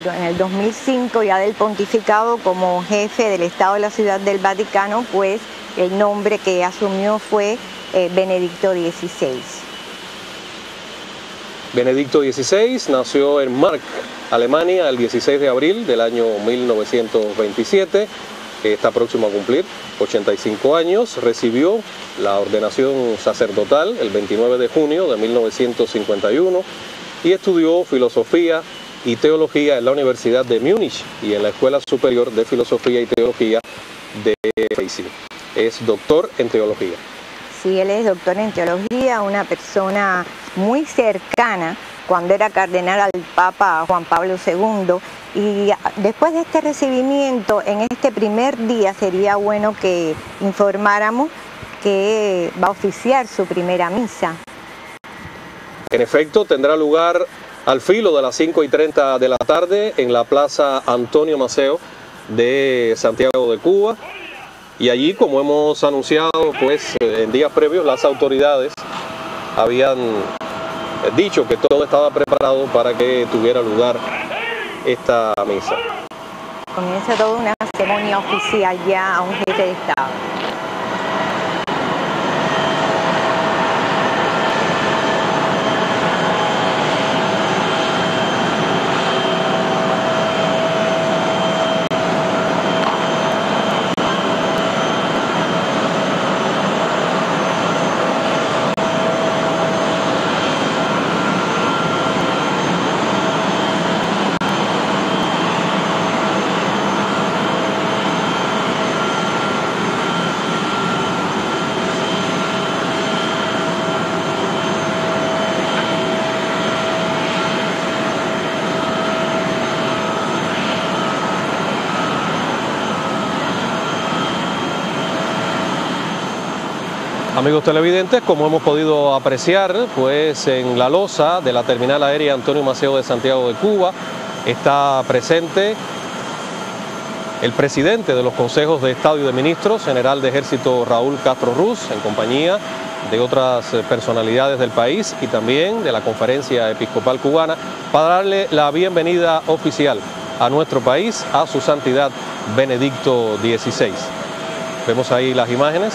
En el 2005, ya del pontificado como jefe del Estado de la Ciudad del Vaticano, pues el nombre que asumió fue Benedicto XVI. Benedicto XVI nació en Mark, Alemania, el 16 de abril del año 1927. Está próximo a cumplir 85 años. Recibió la ordenación sacerdotal el 29 de junio de 1951 y estudió filosofía y teología en la Universidad de Múnich y en la Escuela Superior de Filosofía y Teología de Freising. Es doctor en teología. Sí, él es doctor en teología, una persona muy cercana cuando era cardenal al Papa Juan Pablo II. Y después de este recibimiento, en este primer día sería bueno que informáramos que va a oficiar su primera misa. En efecto, tendrá lugar al filo de las 5:30 de la tarde en la Plaza Antonio Maceo de Santiago de Cuba. Y allí, como hemos anunciado, pues en días previos las autoridades habían dicho que todo estaba preparado para que tuviera lugar esta misa. Comienza toda una ceremonia oficial ya a un jefe de Estado. Amigos televidentes, como hemos podido apreciar, pues en la losa de la terminal aérea Antonio Maceo de Santiago de Cuba está presente el presidente de los consejos de Estado y de Ministros, general de Ejército Raúl Castro Ruz, en compañía de otras personalidades del país y también de la Conferencia Episcopal Cubana, para darle la bienvenida oficial a nuestro país, a su santidad Benedicto XVI. Vemos ahí las imágenes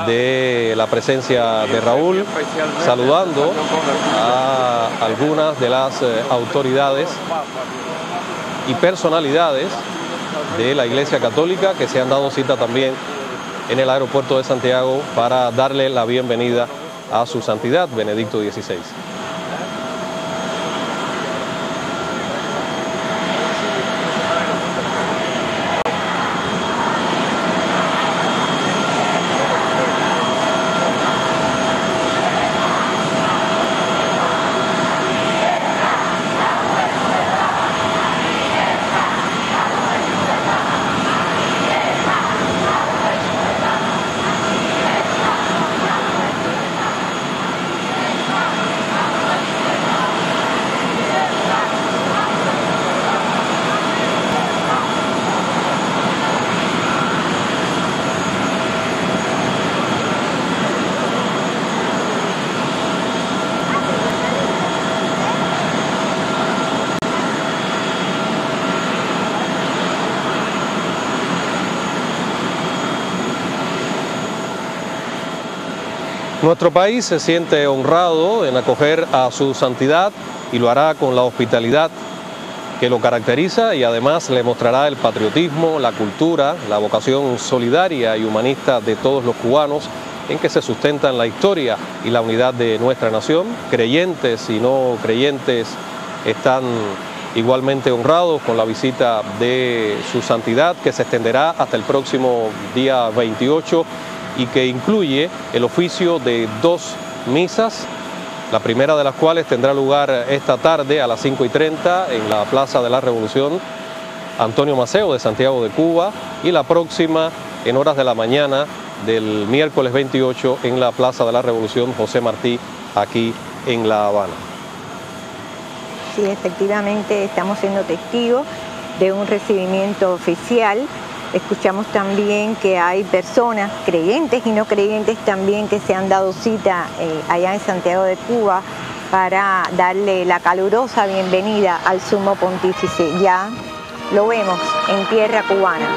de la presencia de Raúl, saludando a algunas de las autoridades y personalidades de la Iglesia Católica que se han dado cita también en el aeropuerto de Santiago para darle la bienvenida a su santidad Benedicto XVI. Nuestro país se siente honrado en acoger a su santidad y lo hará con la hospitalidad que lo caracteriza y además le mostrará el patriotismo, la cultura, la vocación solidaria y humanista de todos los cubanos en que se sustentan la historia y la unidad de nuestra nación. Creyentes y no creyentes están igualmente honrados con la visita de su santidad, que se extenderá hasta el próximo día 28 y que incluye el oficio de 2 misas, la primera de las cuales tendrá lugar esta tarde a las 5:30 en la Plaza de la Revolución Antonio Maceo de Santiago de Cuba, y la próxima en horas de la mañana del miércoles 28 en la Plaza de la Revolución José Martí, aquí en La Habana. Sí, efectivamente estamos siendo testigos de un recibimiento oficial. Escuchamos también que hay personas, creyentes y no creyentes también, que se han dado cita allá en Santiago de Cuba para darle la calurosa bienvenida al Sumo Pontífice. Ya lo vemos en tierra cubana.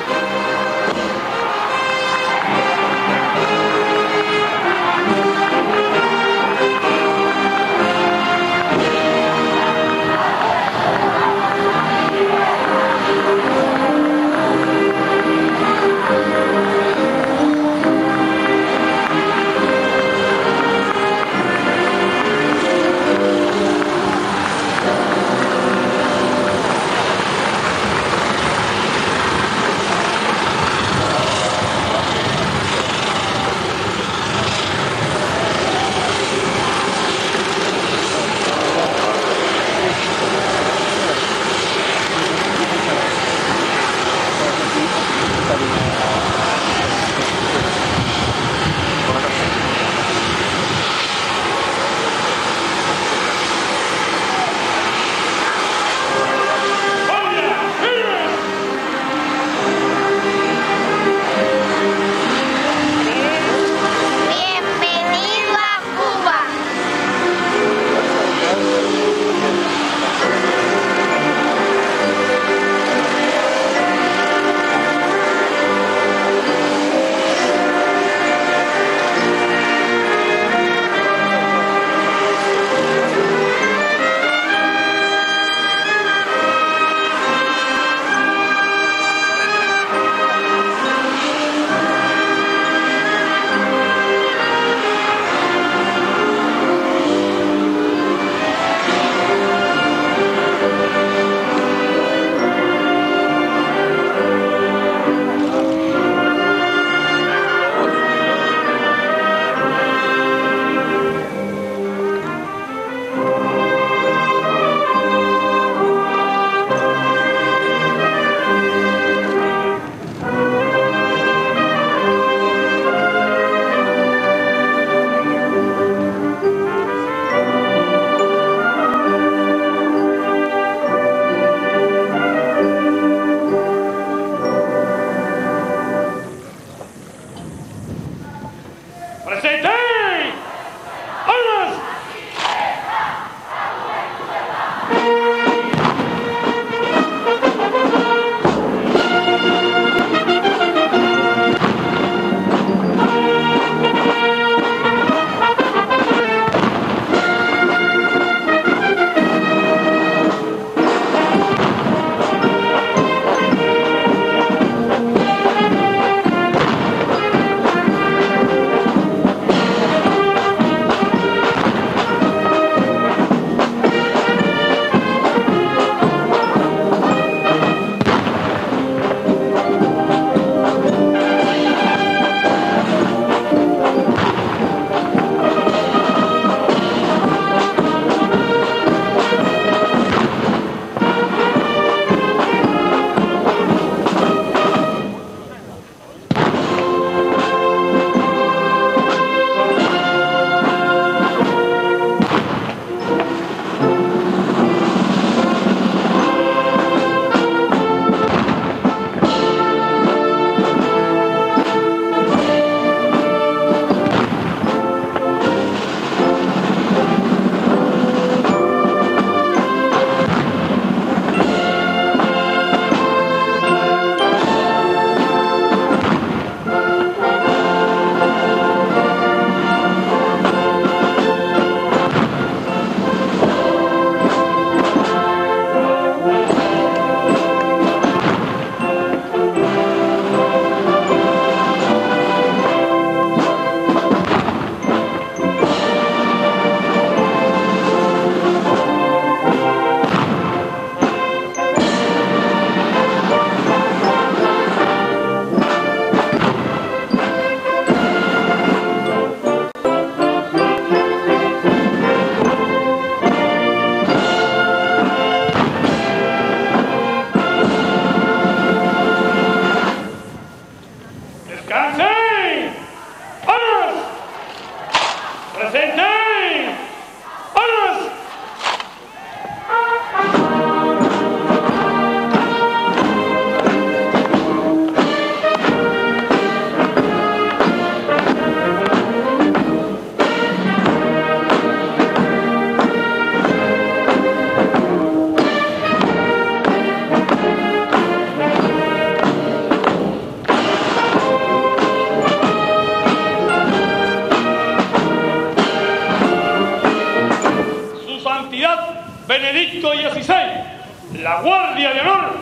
la Guardia de Honor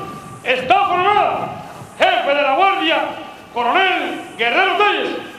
está formada. Jefe de la Guardia, Coronel Guerrero Telles.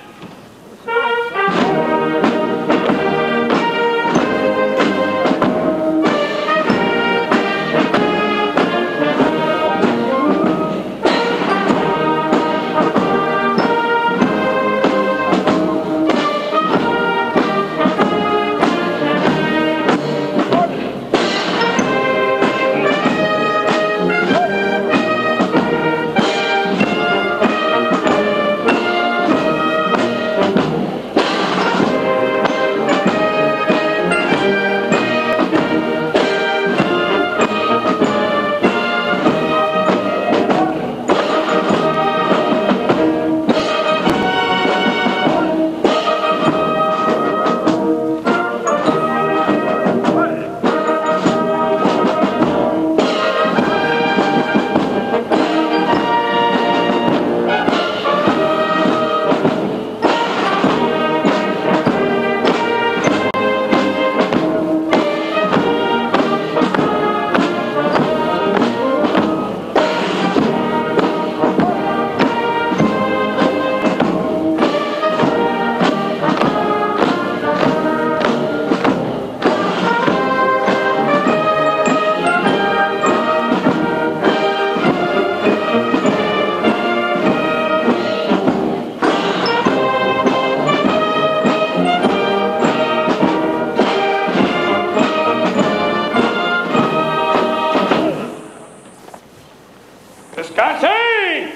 ¡Descansen!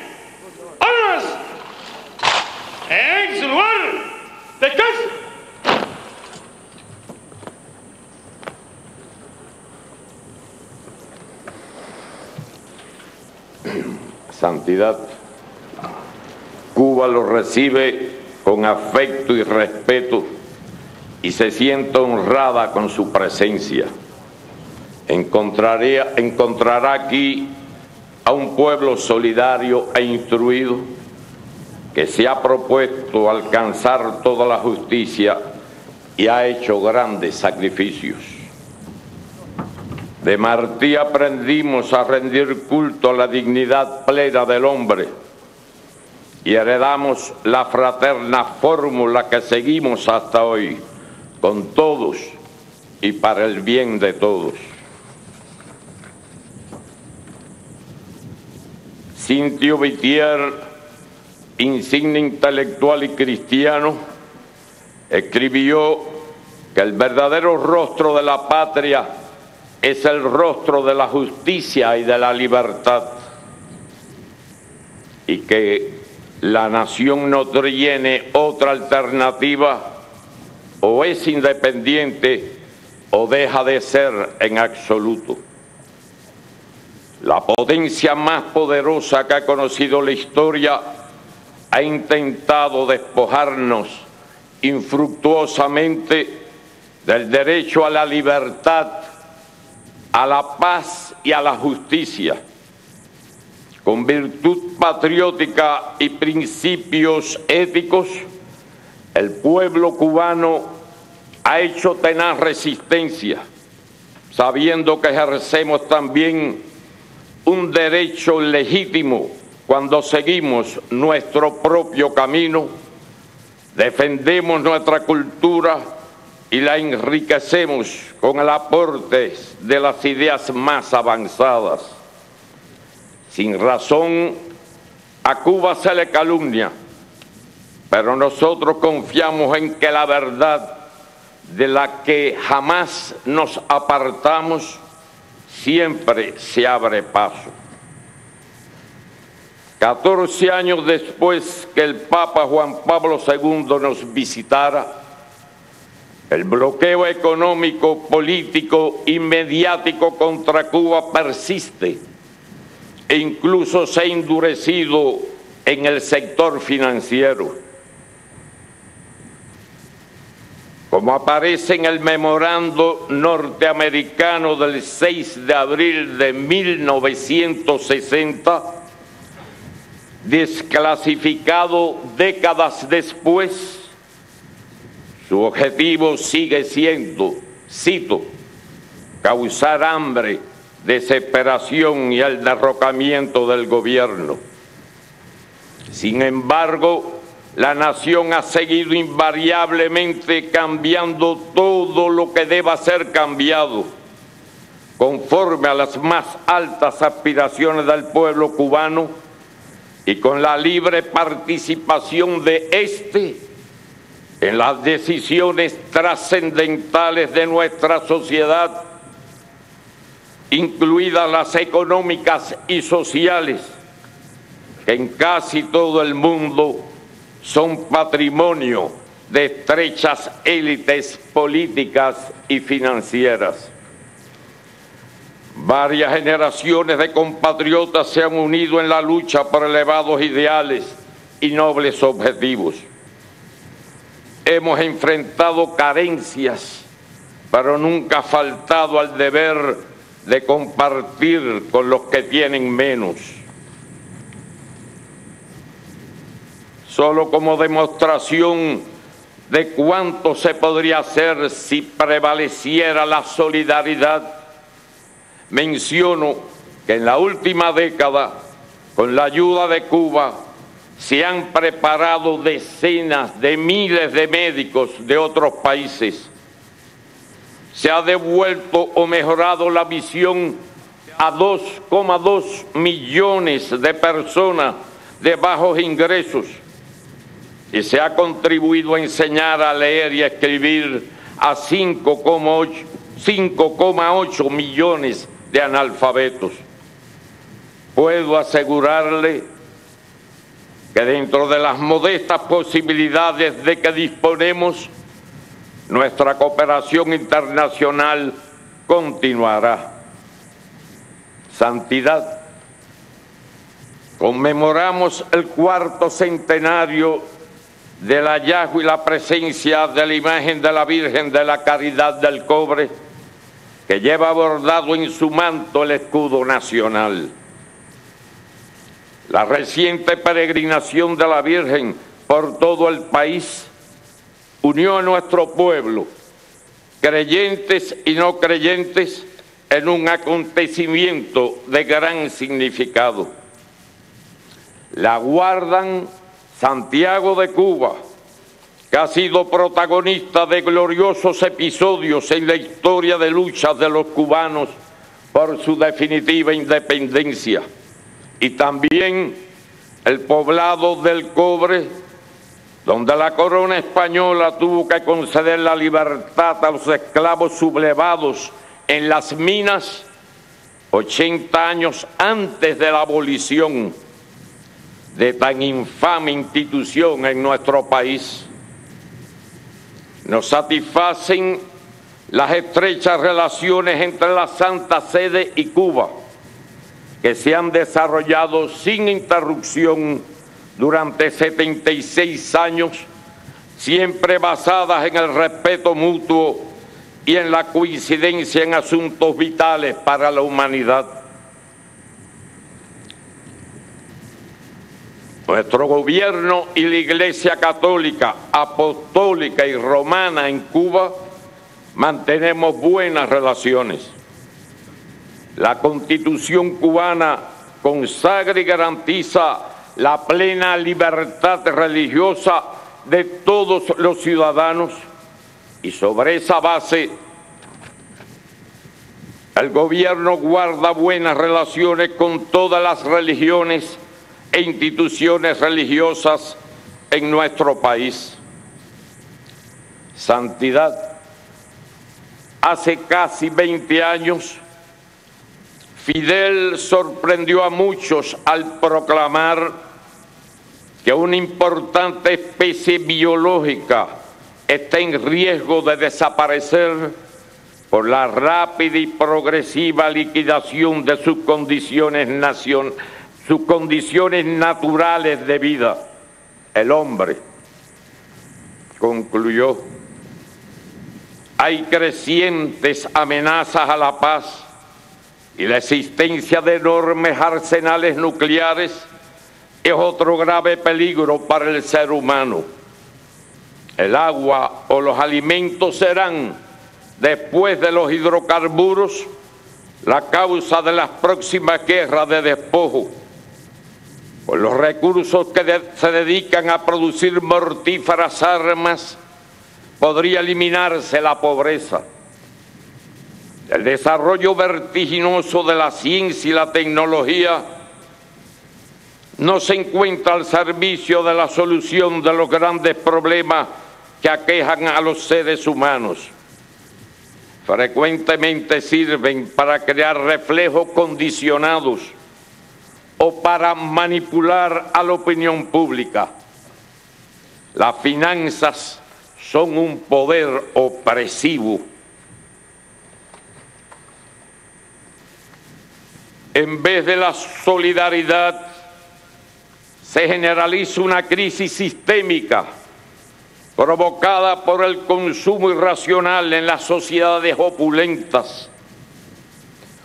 ¡Armas! ¡En su lugar! ¡Descansen! Santidad, Cuba lo recibe con afecto y respeto y se siente honrada con su presencia. Encontrará aquí a un pueblo solidario e instruido que se ha propuesto alcanzar toda la justicia y ha hecho grandes sacrificios. De Martí aprendimos a rendir culto a la dignidad plena del hombre y heredamos la fraterna fórmula que seguimos hasta hoy, con todos y para el bien de todos. Cintio Vitier, insigne intelectual y cristiano, escribió que el verdadero rostro de la patria es el rostro de la justicia y de la libertad, y que la nación no tiene otra alternativa, o es independiente o deja de ser en absoluto. La potencia más poderosa que ha conocido la historia ha intentado despojarnos infructuosamente del derecho a la libertad, a la paz y a la justicia. Con virtud patriótica y principios éticos, el pueblo cubano ha hecho tenaz resistencia, sabiendo que ejercemos también un derecho legítimo cuando seguimos nuestro propio camino, defendemos nuestra cultura y la enriquecemos con el aporte de las ideas más avanzadas. Sin razón, a Cuba se le calumnia, pero nosotros confiamos en que la verdad, de la que jamás nos apartamos, siempre se abre paso. 14 años después que el Papa Juan Pablo II nos visitara, el bloqueo económico, político y mediático contra Cuba persiste e incluso se ha endurecido en el sector financiero. Como aparece en el memorando norteamericano del 6 de abril de 1960, desclasificado décadas después, su objetivo sigue siendo, cito, causar hambre, desesperación y el derrocamiento del gobierno. Sin embargo, la nación ha seguido invariablemente cambiando todo lo que deba ser cambiado, conforme a las más altas aspiraciones del pueblo cubano y con la libre participación de éste en las decisiones trascendentales de nuestra sociedad, incluidas las económicas y sociales, que en casi todo el mundo son patrimonio de estrechas élites políticas y financieras. Varias generaciones de compatriotas se han unido en la lucha por elevados ideales y nobles objetivos. Hemos enfrentado carencias, pero nunca faltado al deber de compartir con los que tienen menos. Solo como demostración de cuánto se podría hacer si prevaleciera la solidaridad, menciono que en la última década, con la ayuda de Cuba, se han preparado decenas de miles de médicos de otros países. Se ha devuelto o mejorado la visión a 2,2 millones de personas de bajos ingresos y se ha contribuido a enseñar a leer y a escribir a 5,8 millones de analfabetos. Puedo asegurarle que dentro de las modestas posibilidades de que disponemos, nuestra cooperación internacional continuará. Santidad, conmemoramos el 4º centenario del hallazgo y la presencia de la imagen de la Virgen de la Caridad del Cobre, que lleva bordado en su manto el escudo nacional. La reciente peregrinación de la Virgen por todo el país unió a nuestro pueblo, creyentes y no creyentes, en un acontecimiento de gran significado. La guardan Santiago de Cuba, que ha sido protagonista de gloriosos episodios en la historia de luchas de los cubanos por su definitiva independencia, y también el poblado del Cobre, donde la corona española tuvo que conceder la libertad a los esclavos sublevados en las minas 80 años antes de la abolición de tan infame institución en nuestro país. Nos satisfacen las estrechas relaciones entre la Santa Sede y Cuba, que se han desarrollado sin interrupción durante 76 años, siempre basadas en el respeto mutuo y en la coincidencia en asuntos vitales para la humanidad. Nuestro gobierno y la Iglesia Católica, Apostólica y Romana en Cuba mantenemos buenas relaciones. La Constitución cubana consagra y garantiza la plena libertad religiosa de todos los ciudadanos, y sobre esa base el gobierno guarda buenas relaciones con todas las religiones e instituciones religiosas en nuestro país. Santidad, hace casi 20 años, Fidel sorprendió a muchos al proclamar que una importante especie biológica está en riesgo de desaparecer por la rápida y progresiva liquidación de sus condiciones naturales de vida. El hombre, concluyó, hay crecientes amenazas a la paz y la existencia de enormes arsenales nucleares es otro grave peligro para el ser humano. El agua o los alimentos serán, después de los hidrocarburos, la causa de las próximas guerras de despojo. Con los recursos que se dedican a producir mortíferas armas, podría eliminarse la pobreza. El desarrollo vertiginoso de la ciencia y la tecnología no se encuentra al servicio de la solución de los grandes problemas que aquejan a los seres humanos. Frecuentemente sirven para crear reflejos condicionados o para manipular a la opinión pública. Las finanzas son un poder opresivo. En vez de la solidaridad, se generaliza una crisis sistémica provocada por el consumo irracional en las sociedades opulentas.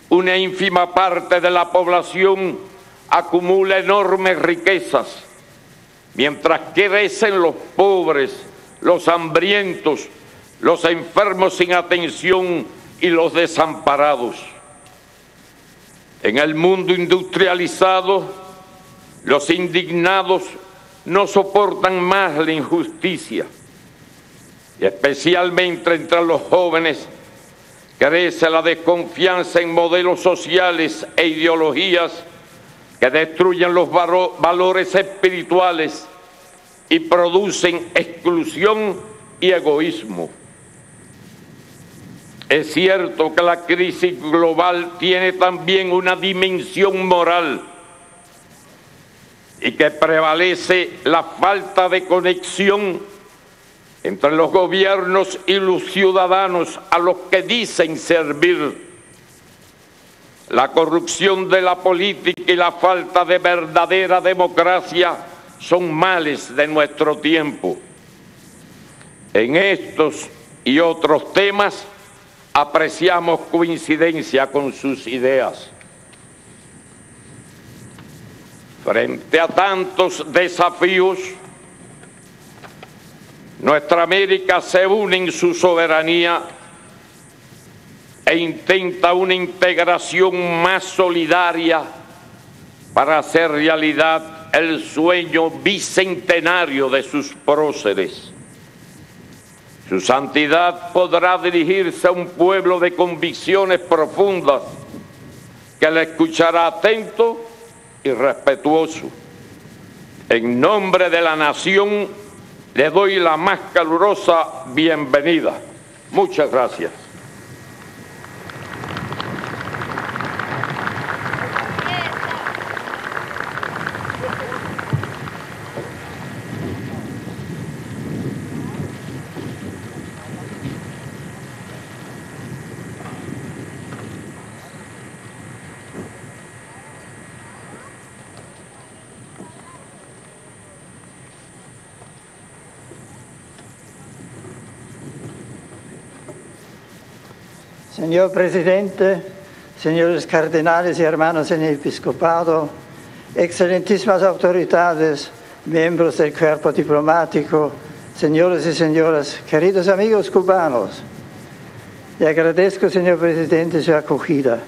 Una ínfima parte de la población acumula enormes riquezas, mientras crecen los pobres, los hambrientos, los enfermos sin atención y los desamparados. En el mundo industrializado, los indignados no soportan más la injusticia, y especialmente entre los jóvenes crece la desconfianza en modelos sociales e ideologías que destruyen los valores espirituales y producen exclusión y egoísmo. Es cierto que la crisis global tiene también una dimensión moral y que prevalece la falta de conexión entre los gobiernos y los ciudadanos a los que dicen servir. La corrupción de la política y la falta de verdadera democracia son males de nuestro tiempo. En estos y otros temas apreciamos coincidencia con sus ideas. Frente a tantos desafíos, nuestra América se une en su soberanía e intenta una integración más solidaria para hacer realidad el sueño bicentenario de sus próceres. Su santidad podrá dirigirse a un pueblo de convicciones profundas que le escuchará atento y respetuoso. En nombre de la nación, le doy la más calurosa bienvenida. Muchas gracias. Señor Presidente, señores cardenales y hermanos en el episcopado, excelentísimas autoridades, miembros del cuerpo diplomático, señores y señoras, queridos amigos cubanos, le agradezco, señor Presidente, su acogida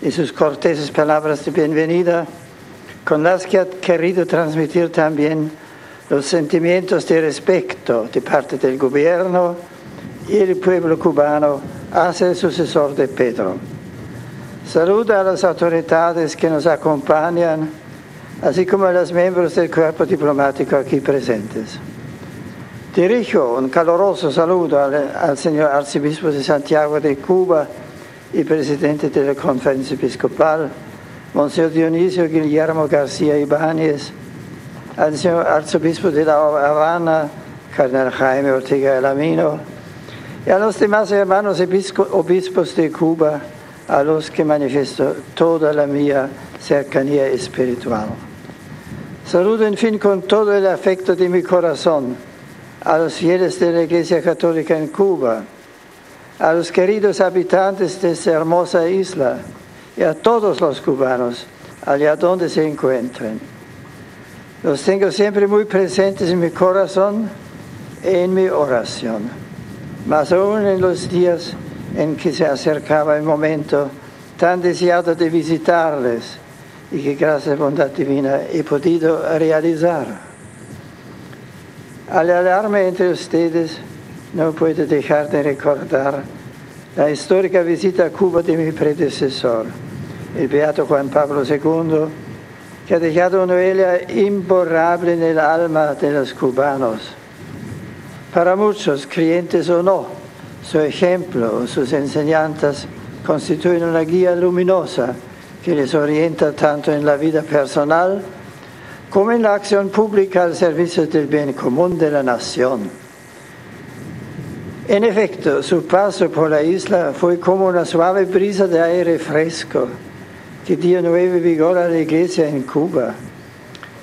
y sus corteses palabras de bienvenida, con las que ha querido transmitir también los sentimientos de respeto de parte del gobierno y el pueblo cubano hacia el sucesor de Pedro. Saludo a las autoridades que nos acompañan, así como a los miembros del cuerpo diplomático aquí presentes. Dirijo un caluroso saludo al señor arzobispo de Santiago de Cuba y presidente de la Conferencia Episcopal, Monseñor Dionisio Guillermo García Ibáñez, al señor arzobispo de La Habana, cardenal Jaime Ortega Alamino, y a los demás hermanos obispos de Cuba, a los que manifiesto toda la mía cercanía espiritual. Saludo, en fin, con todo el afecto de mi corazón a los fieles de la Iglesia Católica en Cuba, a los queridos habitantes de esta hermosa isla y a todos los cubanos, allá donde se encuentren. Los tengo siempre muy presentes en mi corazón y en mi oración. Más aún en los días en que se acercaba el momento tan deseado de visitarles y que gracias a la bondad divina he podido realizar. Al hablarme entre ustedes, no puedo dejar de recordar la histórica visita a Cuba de mi predecesor, el beato Juan Pablo II, que ha dejado una huella imborrable en el alma de los cubanos. Para muchos, creyentes o no, su ejemplo o sus enseñanzas constituyen una guía luminosa que les orienta tanto en la vida personal como en la acción pública al servicio del bien común de la nación. En efecto, su paso por la isla fue como una suave brisa de aire fresco que dio nuevo vigor a la Iglesia en Cuba,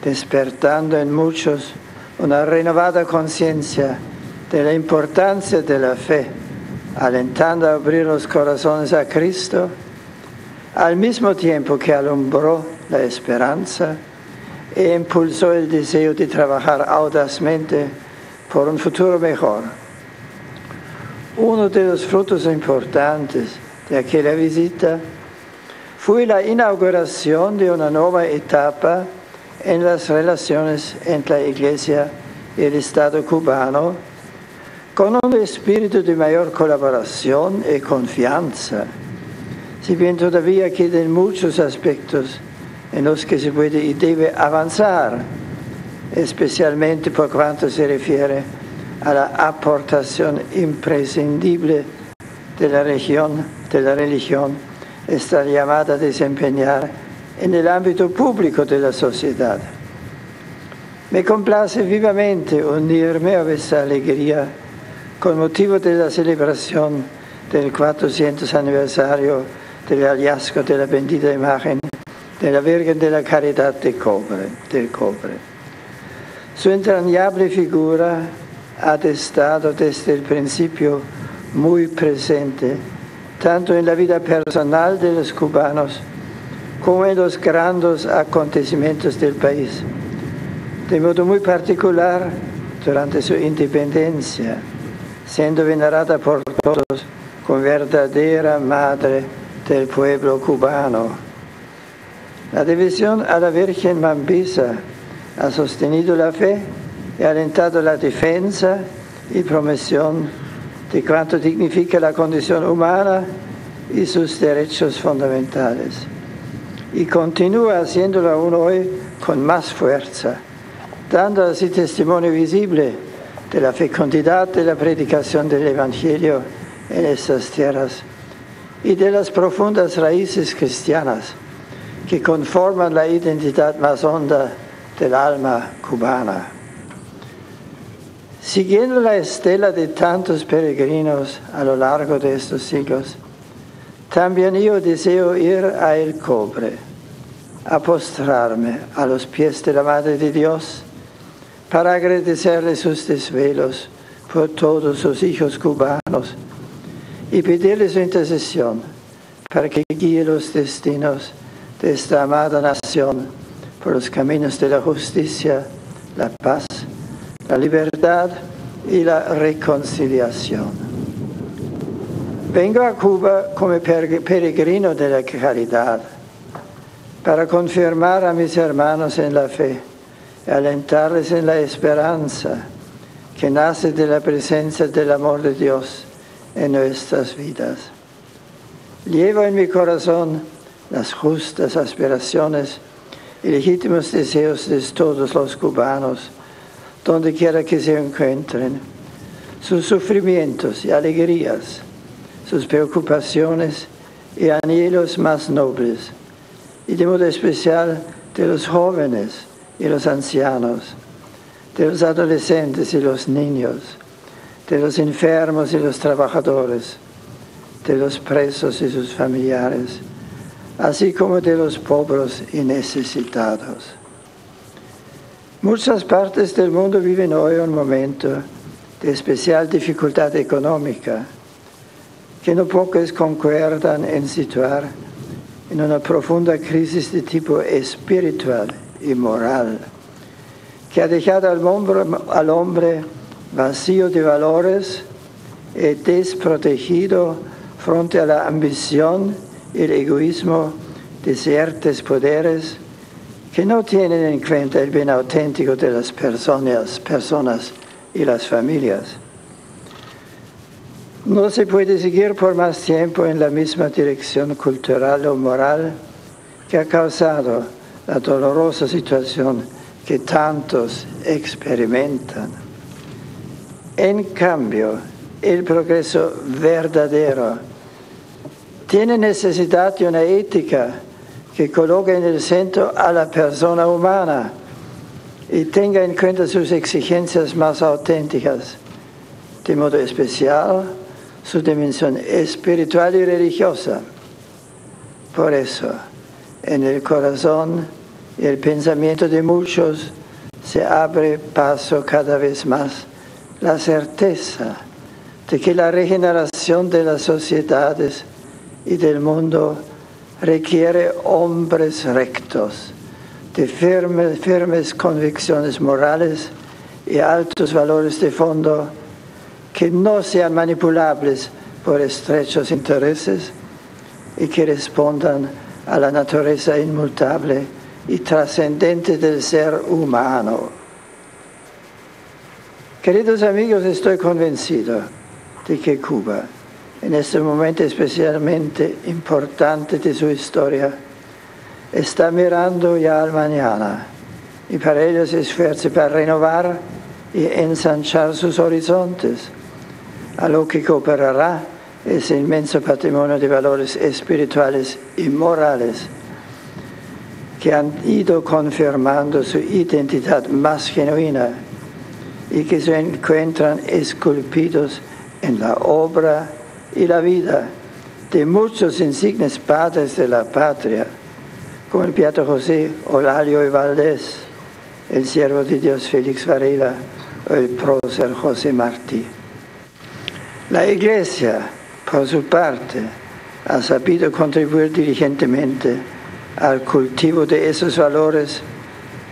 despertando en muchos una renovada conciencia de la importancia de la fe, alentando a abrir los corazones a Cristo, al mismo tiempo que alumbró la esperanza e impulsó el deseo de trabajar audazmente por un futuro mejor. Uno de los frutos importantes de aquella visita fue la inauguración de una nueva etapa en las relaciones entre la Iglesia y el Estado cubano, con un espíritu de mayor colaboración y confianza. Si bien todavía quedan muchos aspectos en los que se puede y debe avanzar, especialmente por cuanto se refiere a la aportación imprescindible de la religión, está llamada a desempeñar en el ámbito público de la sociedad. Me complace vivamente unirme a esta alegría con motivo de la celebración del 400 aniversario del hallazgo de la bendita imagen de la Virgen de la Caridad del Cobre. Su entrañable figura ha estado desde el principio muy presente, tanto en la vida personal de los cubanos como en los grandes acontecimientos del país, de modo muy particular durante su independencia, siendo venerada por todos como verdadera madre del pueblo cubano. La devoción a la Virgen Mambisa ha sostenido la fe y ha alentado la defensa y promoción de cuanto dignifica la condición humana y sus derechos fundamentales. Y continúa haciéndolo aún hoy con más fuerza, dando así testimonio visible de la fecundidad de la predicación del Evangelio en estas tierras y de las profundas raíces cristianas que conforman la identidad más honda del alma cubana. Siguiendo la estela de tantos peregrinos a lo largo de estos siglos, también yo deseo ir a El Cobre, a postrarme a los pies de la Madre de Dios para agradecerle sus desvelos por todos sus hijos cubanos y pedirle su intercesión para que guíe los destinos de esta amada nación por los caminos de la justicia, la paz, la libertad y la reconciliación. Vengo a Cuba como peregrino de la caridad para confirmar a mis hermanos en la fe y alentarles en la esperanza que nace de la presencia del amor de Dios en nuestras vidas. Llevo en mi corazón las justas aspiraciones y legítimos deseos de todos los cubanos, donde quiera que se encuentren, sus sufrimientos y alegrías, sus preocupaciones y anhelos más nobles, y de modo especial de los jóvenes y los ancianos, de los adolescentes y los niños, de los enfermos y los trabajadores, de los presos y sus familiares, así como de los pobres y necesitados. Muchas partes del mundo viven hoy un momento de especial dificultad económica, que no pocos concuerdan en situar en una profunda crisis de tipo espiritual y moral, que ha dejado al hombre vacío de valores y desprotegido frente a la ambición el egoísmo de ciertos poderes que no tienen en cuenta el bien auténtico de las personas y las familias. No se puede seguir por más tiempo en la misma dirección cultural o moral que ha causado la dolorosa situación que tantos experimentan. En cambio, el progreso verdadero tiene necesidad de una ética que coloque en el centro a la persona humana y tenga en cuenta sus exigencias más auténticas, de modo especial su dimensión espiritual y religiosa. Por eso, en el corazón y el pensamiento de muchos se abre paso cada vez más la certeza de que la regeneración de las sociedades y del mundo requiere hombres rectos, de firmes convicciones morales y altos valores de fondo que no sean manipulables por estrechos intereses y que respondan a la naturaleza inmutable y trascendente del ser humano. Queridos amigos, estoy convencido de que Cuba, en este momento especialmente importante de su historia, está mirando ya al mañana y para ello se esfuerza para renovar y ensanchar sus horizontes, a lo que cooperará ese inmenso patrimonio de valores espirituales y morales que han ido confirmando su identidad más genuina y que se encuentran esculpidos en la obra y la vida de muchos insignes padres de la patria, como el Beato José Olalio y Valdés, el siervo de Dios Félix Varela o el prócer José Martí. La Iglesia, por su parte, ha sabido contribuir diligentemente al cultivo de esos valores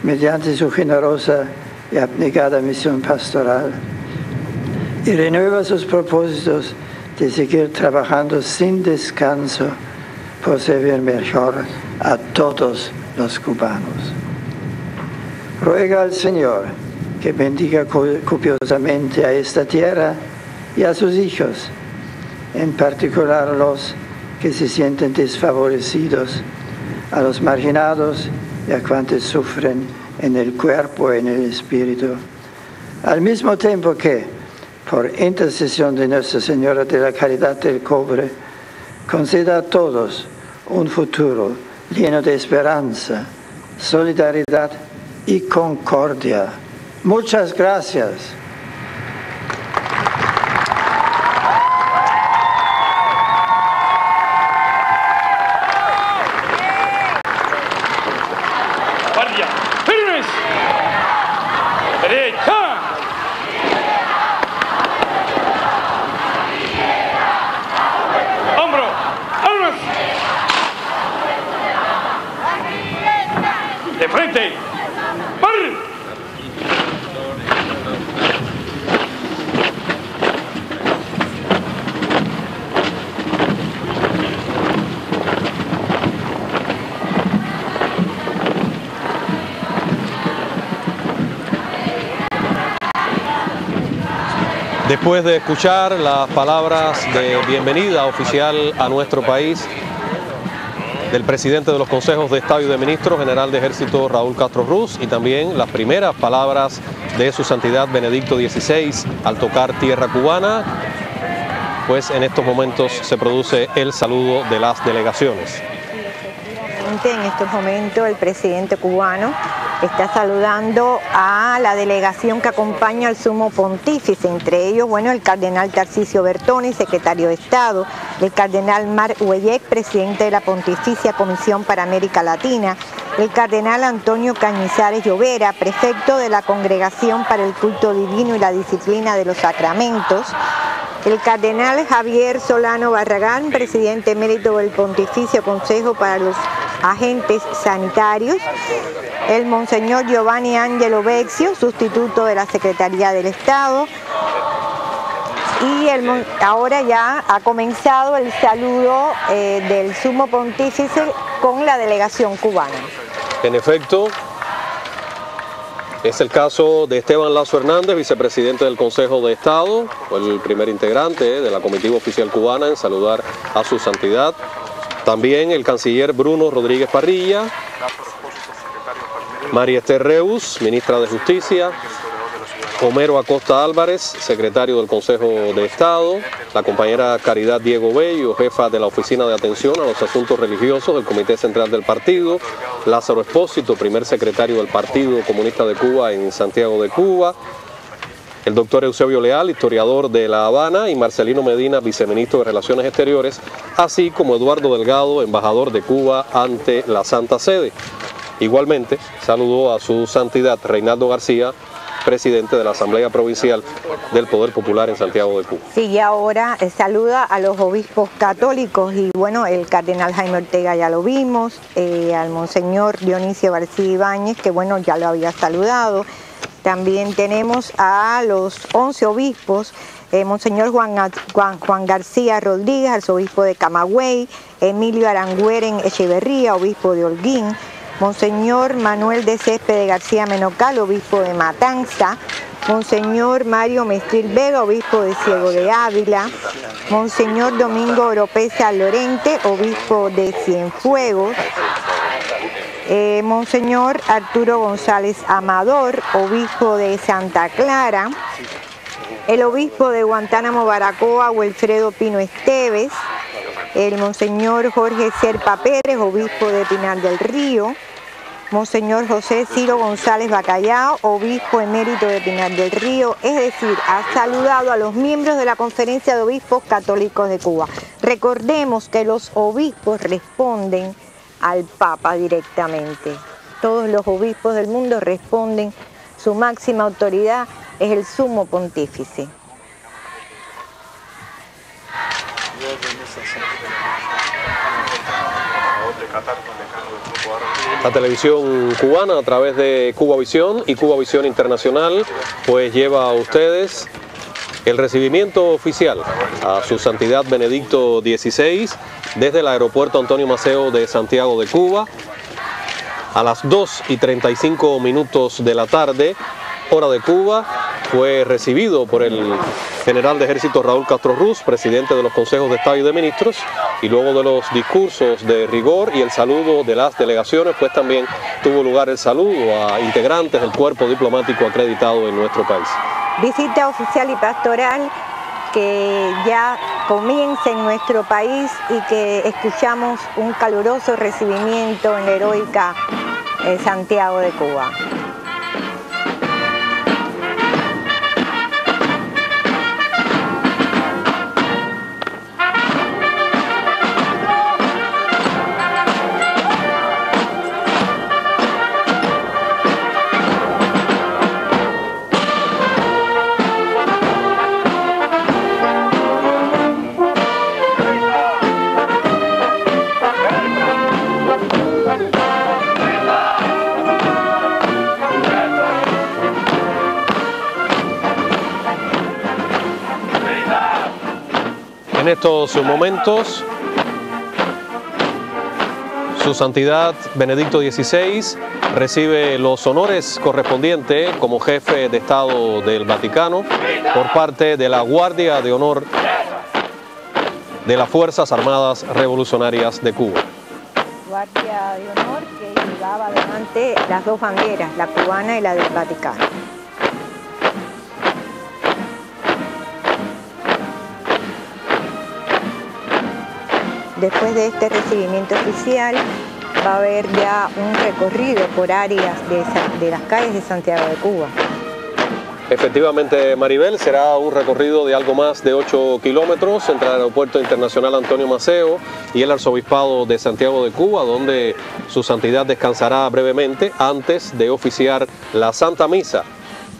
mediante su generosa y abnegada misión pastoral y renueva sus propósitos de seguir trabajando sin descanso por servir mejor a todos los cubanos. Ruega al Señor que bendiga copiosamente a esta tierra y a sus hijos, en particular a los que se sienten desfavorecidos, a los marginados y a cuantos sufren en el cuerpo y en el espíritu, al mismo tiempo que, por intercesión de Nuestra Señora de la Caridad del Cobre, conceda a todos un futuro lleno de esperanza, solidaridad y concordia. Muchas gracias. Guardia, firmes. Derecha. Hombro, armas. De frente. Par. Después de escuchar las palabras de bienvenida oficial a nuestro país del presidente de los Consejos de Estado y de Ministros, general de Ejército Raúl Castro Ruz, y también las primeras palabras de su santidad Benedicto XVI al tocar tierra cubana, pues en estos momentos se produce el saludo de las delegaciones. En estos momentos el presidente cubano está saludando a la delegación que acompaña al sumo pontífice, entre ellos, bueno, el cardenal Tarcisio Bertoni, secretario de Estado, el cardenal Marc Ouellet, presidente de la Pontificia Comisión para América Latina, el cardenal Antonio Cañizares Llovera, prefecto de la Congregación para el Culto Divino y la Disciplina de los Sacramentos, el cardenal Javier Solano Barragán, presidente emérito del Pontificio Consejo para los Agentes Sanitarios, el monseñor Giovanni Angelo Vecchio, sustituto de la Secretaría del Estado, Y ahora ya ha comenzado el saludo del Sumo Pontífice con la delegación cubana. En efecto, es el caso de Esteban Lazo Hernández, vicepresidente del Consejo de Estado, fue el primer integrante de la comitiva oficial cubana en saludar a su santidad. También el canciller Bruno Rodríguez Parrilla, María Esther Reus, ministra de Justicia, Homero Acosta Álvarez, secretario del Consejo de Estado, la compañera Caridad Diego Bello, jefa de la Oficina de Atención a los Asuntos Religiosos del Comité Central del Partido, Lázaro Espósito, primer secretario del Partido Comunista de Cuba en Santiago de Cuba, el doctor Eusebio Leal, historiador de La Habana, y Marcelino Medina, viceministro de Relaciones Exteriores, así como Eduardo Delgado, embajador de Cuba ante la Santa Sede. Igualmente, saludó a su santidad Reinaldo García, presidente de la Asamblea Provincial del Poder Popular en Santiago de Cuba. Sí, y ahora saluda a los obispos católicos y bueno, el cardenal Jaime Ortega ya lo vimos, al monseñor Dionisio García Ibáñez, que bueno, ya lo había saludado. También tenemos a los 11 obispos, monseñor Juan García Rodríguez, arzobispo de Camagüey, Emilio Arangueren Echeverría, obispo de Holguín, monseñor Manuel de Céspedes García Menocal, obispo de Matanza, monseñor Mario Mestril Vega, obispo de Ciego de Ávila, monseñor Domingo Oropesa Lorente, obispo de Cienfuegos, monseñor Arturo González Amador, obispo de Santa Clara, el obispo de Guantánamo Baracoa, Wilfredo Pino Esteves, el monseñor Jorge Serpa Pérez, obispo de Pinar del Río, monseñor José Ciro González Bacallao, obispo emérito de Pinar del Río, es decir, ha saludado a los miembros de la Conferencia de Obispos Católicos de Cuba. Recordemos que los obispos responden al Papa directamente. Todos los obispos del mundo responden, su máxima autoridad es el Sumo Pontífice. La televisión cubana a través de Cubavisión y Cubavisión Internacional pues lleva a ustedes el recibimiento oficial a su santidad Benedicto XVI desde el aeropuerto Antonio Maceo de Santiago de Cuba a las 2:35 de la tarde, hora de Cuba. Fue recibido por el general de ejército Raúl Castro Ruz, presidente de los consejos de Estado y de ministros, y luego de los discursos de rigor y el saludo de las delegaciones, pues también tuvo lugar el saludo a integrantes del cuerpo diplomático acreditado en nuestro país. Visita oficial y pastoral que ya comienza en nuestro país y que escuchamos un caluroso recibimiento en la heroica Santiago de Cuba. En estos momentos, su santidad Benedicto XVI recibe los honores correspondientes como jefe de Estado del Vaticano por parte de la Guardia de Honor de las Fuerzas Armadas Revolucionarias de Cuba. Guardia de Honor que llevaba adelante las dos banderas, la cubana y la del Vaticano. Después de este recibimiento oficial va a haber ya un recorrido por áreas de las calles de Santiago de Cuba. Efectivamente, Maribel, será un recorrido de algo más de 8 kilómetros entre el Aeropuerto Internacional Antonio Maceo y el Arzobispado de Santiago de Cuba, donde su santidad descansará brevemente antes de oficiar la Santa Misa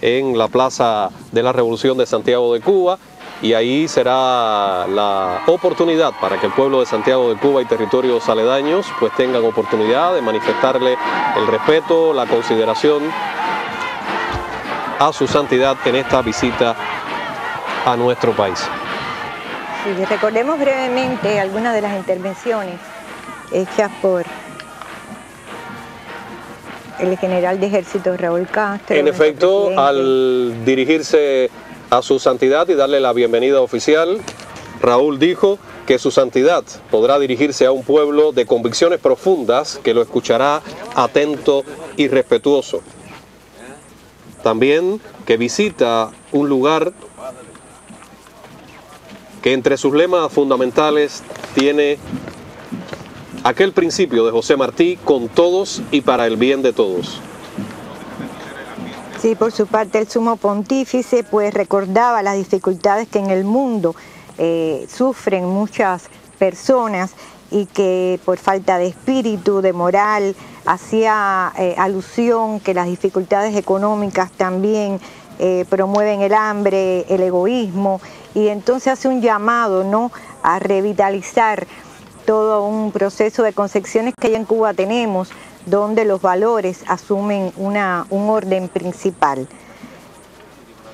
en la Plaza de la Revolución de Santiago de Cuba. Y ahí será la oportunidad para que el pueblo de Santiago de Cuba y territorios aledaños pues tengan oportunidad de manifestarle el respeto, la consideración a su santidad en esta visita a nuestro país. Sí, recordemos brevemente algunas de las intervenciones hechas por el general de ejército Raúl Castro. En efecto, al dirigirse a su santidad y darle la bienvenida oficial, Raúl dijo que su santidad podrá dirigirse a un pueblo de convicciones profundas que lo escuchará atento y respetuoso. También que visita un lugar que entre sus lemas fundamentales tiene aquel principio de José Martí: con todos y para el bien de todos. Sí, por su parte el sumo pontífice pues recordaba las dificultades que en el mundo sufren muchas personas y que por falta de espíritu, de moral, hacía alusión que las dificultades económicas también promueven el hambre, el egoísmo, y entonces hace un llamado, ¿no?, a revitalizar todo un proceso de concepciones que ya en Cuba tenemos, donde los valores asumen un orden principal.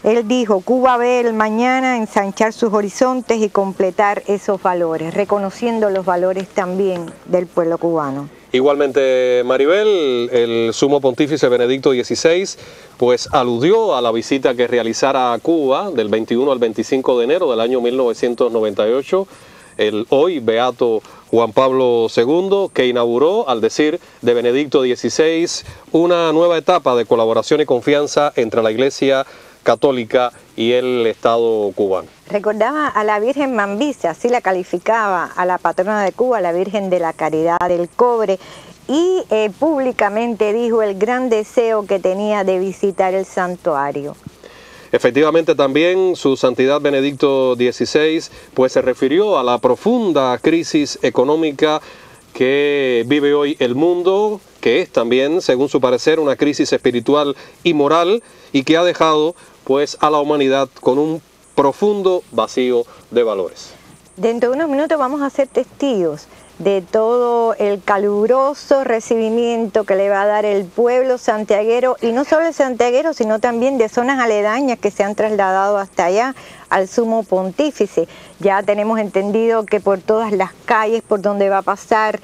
Él dijo: Cuba ve el mañana ensanchar sus horizontes y completar esos valores, reconociendo los valores también del pueblo cubano. Igualmente, Maribel, el sumo pontífice Benedicto XVI pues aludió a la visita que realizara a Cuba del 21 al 25 de enero del año 1998, el hoy beato Juan Pablo II, que inauguró, al decir de Benedicto XVI, una nueva etapa de colaboración y confianza entre la Iglesia Católica y el Estado cubano. Recordaba a la Virgen Mambisa, así la calificaba a la patrona de Cuba, la Virgen de la Caridad del Cobre, y públicamente dijo el gran deseo que tenía de visitar el santuario. Efectivamente, también su santidad Benedicto XVI pues se refirió a la profunda crisis económica que vive hoy el mundo, que es también, según su parecer, una crisis espiritual y moral, y que ha dejado pues a la humanidad con un profundo vacío de valores. Dentro de unos minutos vamos a ser testigos de todo el caluroso recibimiento que le va a dar el pueblo santiaguero, y no solo el santiaguero, sino también de zonas aledañas que se han trasladado hasta allá al sumo pontífice. Ya tenemos entendido que por todas las calles por donde va a pasar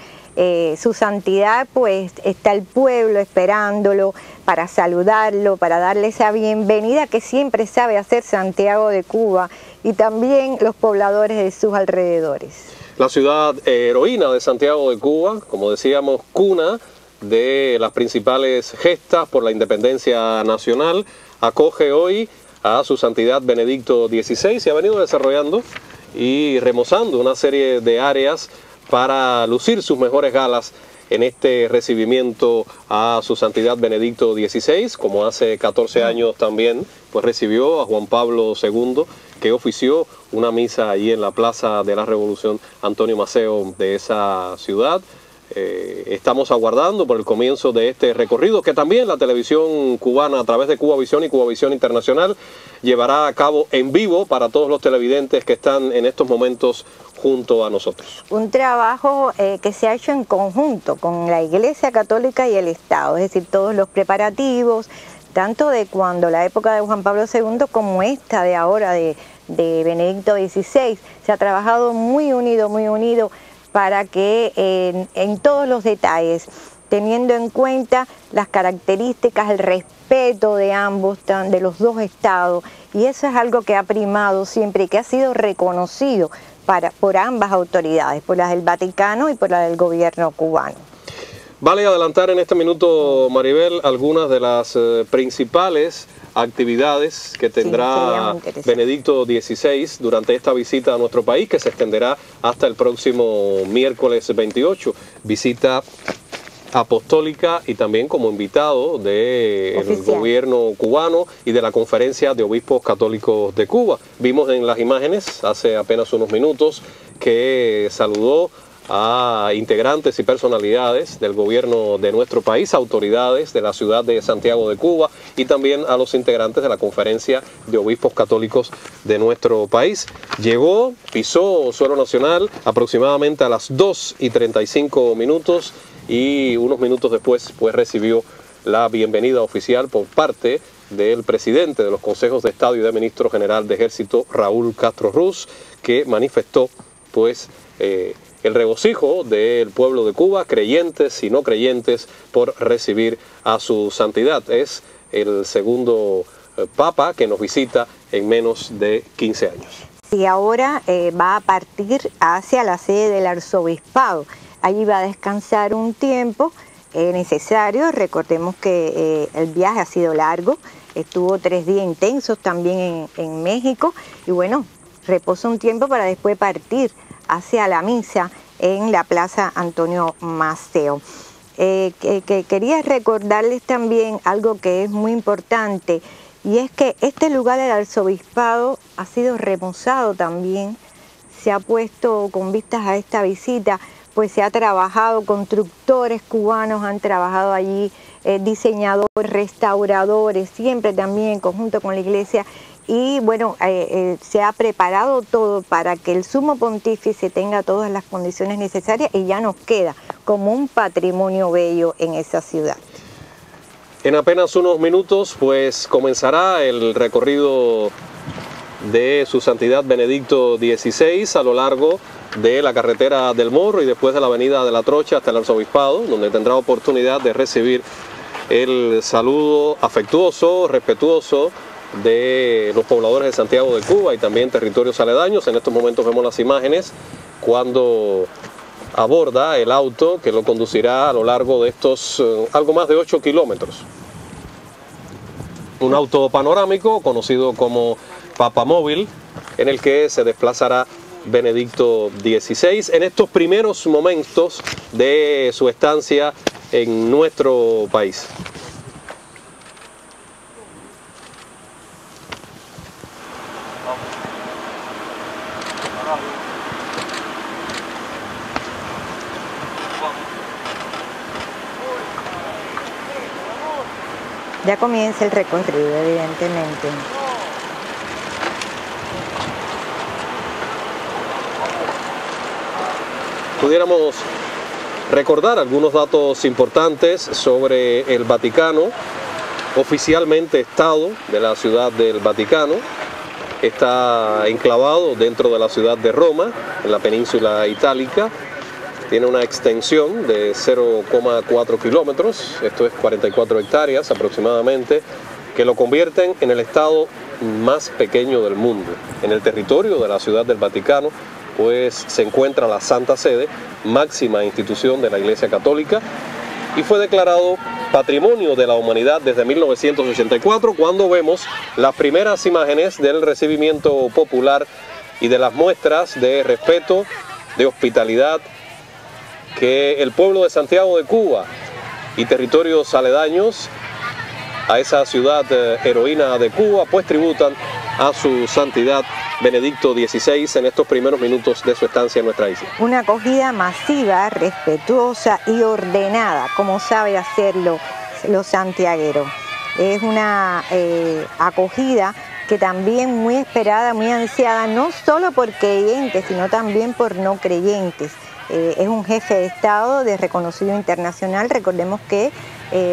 su santidad, pues está el pueblo esperándolo para saludarlo, para darle esa bienvenida que siempre sabe hacer Santiago de Cuba y también los pobladores de sus alrededores. La ciudad heroína de Santiago de Cuba, como decíamos, cuna de las principales gestas por la independencia nacional, acoge hoy a su santidad Benedicto XVI y ha venido desarrollando y remozando una serie de áreas para lucir sus mejores galas en este recibimiento a su santidad Benedicto XVI, como hace 14 años también, pues recibió a Juan Pablo II, que ofició una misa allí en la Plaza de la Revolución Antonio Maceo de esa ciudad. Estamos aguardando por el comienzo de este recorrido que también la televisión cubana a través de Cubavisión y Cubavisión Internacional llevará a cabo en vivo para todos los televidentes que están en estos momentos junto a nosotros. Un trabajo que se ha hecho en conjunto con la Iglesia Católica y el Estado, es decir, todos los preparativos, tanto de cuando la época de Juan Pablo II como esta de ahora de Benedicto XVI. Se ha trabajado muy unido para que en todos los detalles, teniendo en cuenta las características, el respeto de ambos, de los dos estados, y eso es algo que ha primado siempre y que ha sido reconocido por ambas autoridades, por las del Vaticano y por la del gobierno cubano. Vale adelantar en este minuto, Maribel, algunas de las principales actividades que tendrá Benedicto XVI durante esta visita a nuestro país, que se extenderá hasta el próximo miércoles 28, visita apostólica y también como invitado del gobierno cubano y de la Conferencia de Obispos Católicos de Cuba. Vimos en las imágenes hace apenas unos minutos que saludó a integrantes y personalidades del gobierno de nuestro país, autoridades de la ciudad de Santiago de Cuba y también a los integrantes de la Conferencia de Obispos Católicos de nuestro país. Llegó, pisó suelo nacional aproximadamente a las 2:35 y unos minutos después pues recibió la bienvenida oficial por parte del presidente de los consejos de Estado y de ministro general de Ejército, Raúl Castro Ruz, que manifestó pues el regocijo del pueblo de Cuba, creyentes y no creyentes, por recibir a su santidad. Es el segundo papa que nos visita en menos de 15 años. Y ahora va a partir hacia la sede del arzobispado. Allí va a descansar un tiempo necesario. Recordemos que el viaje ha sido largo, estuvo 3 días intensos también en México, y bueno, reposa un tiempo para después partir hacia la misa en la Plaza Antonio Maceo. Quería recordarles también algo que es muy importante, y es que este lugar del arzobispado ha sido remozado también, se ha puesto con vistas a esta visita, pues se ha trabajado, constructores cubanos han trabajado allí, diseñadores, restauradores, siempre también en conjunto con la iglesia, y bueno, se ha preparado todo para que el sumo pontífice tenga todas las condiciones necesarias, y ya nos queda como un patrimonio bello en esa ciudad. En apenas unos minutos pues comenzará el recorrido de su santidad Benedicto XVI a lo largo de la carretera del Morro y después de la avenida de la Trocha hasta el arzobispado, donde tendrá oportunidad de recibir el saludo afectuoso, respetuoso de los pobladores de Santiago de Cuba y también territorios aledaños. En estos momentos vemos las imágenes cuando aborda el auto que lo conducirá a lo largo de estos algo más de 8 kilómetros. Un auto panorámico conocido como Papamóvil, en el que se desplazará Benedicto XVI en estos primeros momentos de su estancia en nuestro país. Ya comienza el recorrido, evidentemente. Pudiéramos recordar algunos datos importantes sobre el Vaticano. Oficialmente Estado de la Ciudad del Vaticano, está enclavado dentro de la ciudad de Roma, en la península itálica. Tiene una extensión de 0,4 kilómetros, esto es 44 hectáreas aproximadamente, que lo convierten en el estado más pequeño del mundo. En el territorio de la Ciudad del Vaticano pues se encuentra la Santa Sede, máxima institución de la Iglesia Católica, y fue declarado Patrimonio de la Humanidad desde 1984, cuando vemos las primeras imágenes del recibimiento popular y de las muestras de respeto, de hospitalidad que el pueblo de Santiago de Cuba y territorios aledaños a esa ciudad heroína de Cuba pues tributan a su santidad Benedicto XVI en estos primeros minutos de su estancia en nuestra isla. Una acogida masiva, respetuosa y ordenada, como sabe hacerlo los santiagueros. Es una acogida que también muy esperada, muy ansiada, no solo por creyentes, sino también por no creyentes. Es un jefe de Estado de reconocido internacional. Recordemos que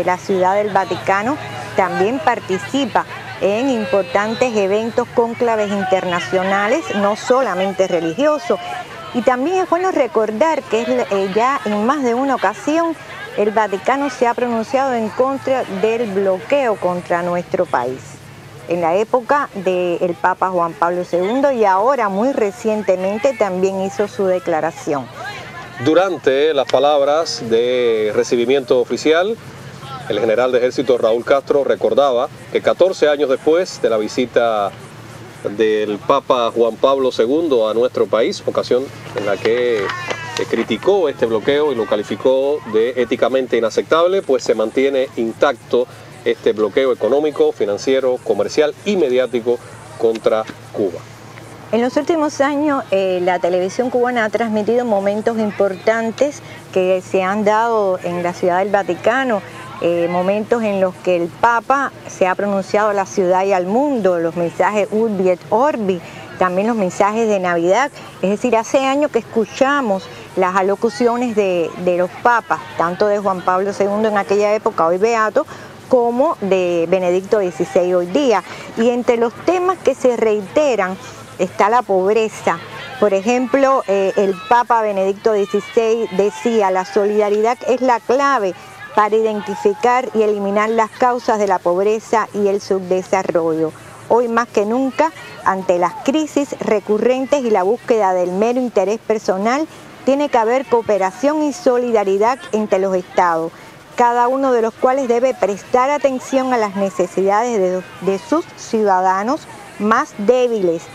la Ciudad del Vaticano también participa en importantes eventos, cónclaves internacionales, no solamente religiosos. Y también es bueno recordar que ya en más de una ocasión el Vaticano se ha pronunciado en contra del bloqueo contra nuestro país. En la época del Papa Juan Pablo II, y ahora muy recientemente también hizo su declaración. Durante las palabras de recibimiento oficial, el general de ejército Raúl Castro recordaba que 14 años después de la visita del Papa Juan Pablo II a nuestro país, ocasión en la que criticó este bloqueo y lo calificó de éticamente inaceptable, pues se mantiene intacto este bloqueo económico, financiero, comercial y mediático contra Cuba. En los últimos años la televisión cubana ha transmitido momentos importantes que se han dado en la Ciudad del Vaticano, momentos en los que el Papa se ha pronunciado a la ciudad y al mundo, los mensajes Urbi et Orbi, también los mensajes de Navidad. Es decir, hace años que escuchamos las alocuciones de los papas, tanto de Juan Pablo II en aquella época, hoy beato, como de Benedicto XVI hoy día. Y entre los temas que se reiteran está la pobreza. Por ejemplo, el Papa Benedicto XVI decía: la solidaridad es la clave para identificar y eliminar las causas de la pobreza y el subdesarrollo. Hoy más que nunca, ante las crisis recurrentes y la búsqueda del mero interés personal, tiene que haber cooperación y solidaridad entre los estados, cada uno de los cuales debe prestar atención a las necesidades de sus ciudadanos más débiles